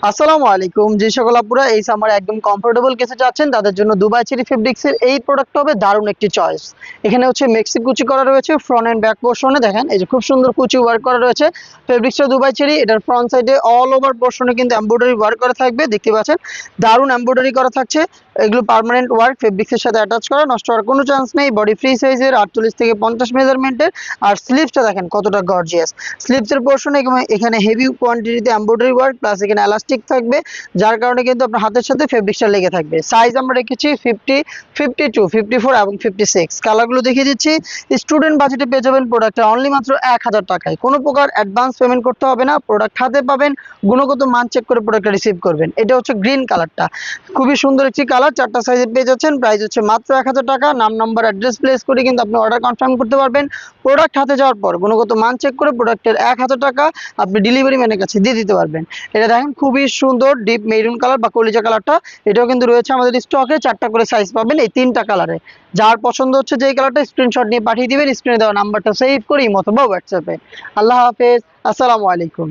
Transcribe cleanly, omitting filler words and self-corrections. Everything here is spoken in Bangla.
আসসালামু আলাইকুম। যে সকল আপুরা এই সামারে একদম কমফোর্টেবল কিছু চাচ্ছেন তাদের জন্য দুবাই চেরি ফেব্রিক্সের এই প্রোডাক্ট হবে দারুণ একটি চয়েস। এখানে হচ্ছে মেক্সি কুচি করা রয়েছে ফ্রন্ট এন্ড ব্যাক পোর্শনে, দেখেন এই যে খুব সুন্দর কুচি ওয়ার্ক করা রয়েছে। ফেব্রিক্সটা দুবাই চেরি, এটার ফ্রন্ট সাইডে অল ওভার পোর্শনে কিন্তু এমব্রয়ডারি ওয়ার্ক করা থাকবে, দেখতে পাচ্ছেন দারুণ এমব্রয়ডারি করা থাকছে। এগুলো পার্মানেন্ট ওয়ার্ক, ফেব্রিক্সের সাথে অ্যাটাচ করা, নষ্ট হওয়ার কোনো চান্স নেই। বডি ফ্রি সাইজের 48 থেকে 50 মেজারমেন্টের। আর স্লিভসটা দেখেন কতটা গর্জিয়াস। স্লিভসের পোর্শনে এখানে হেভি কোয়ান্টিটিতে এমব্রয়ডারি ওয়ার্ক প্লাস এখানে এলাস্টিক থাকবে, যার কারণে কিন্তু আপনার হাতের সাথে ফেব্রিক্সটা লেগে থাকবে। সাইজ আমরা রেখেছি 50, 52, 54 এবং 56। কালারগুলো দেখিয়ে দিচ্ছি। স্টুডেন্ট বাজেটে পেয়ে যাবেন প্রোডাক্টটা অনলি মাত্র 1000 টাকায়। কোনো প্রকার অ্যাডভান্স পেমেন্ট করতে হবে না, প্রোডাক্ট হাতে পাবেন, গুণগত মান চেক করে প্রোডাক্টটা রিসিভ করবেন। এটা হচ্ছে গ্রিন কালারটা, খুবই সুন্দর একটি কালার, 4টা সাইজে পেয়ে যাচ্ছেন। প্রাইস হচ্ছে মাত্র 1000 টাকা। নাম নাম্বার অ্যাড্রেস প্লেস করে কিন্তু আপনি অর্ডার কনফার্ম করতে পারবেন। প্রোডাক্ট হাতে যাওয়ার পর গুণগত মান চেক করে প্রোডাক্টের 1000 টাকা আপনি ডেলিভারি ম্যানের কাছে দিয়ে দিতে পারবেন। এটা দেখেন খুবই সুন্দর ডিপ মেরুন কালার বা কলিজা কালারটা, এটাও কিন্তু রয়েছে আমাদের স্টকে। 4টা করে সাইজ পাবেন এই 3টা কালারে। যার পছন্দ হচ্ছে যেই কালারটা স্ক্রিনশট নিয়ে পাঠিয়ে দিবেন, স্ক্রিনে দেওয়া নাম্বারটা সেভ করে ইমো অথবা হোয়াটসঅ্যাপে। আল্লাহ হাফেজ, আসসালামু আলাইকুম।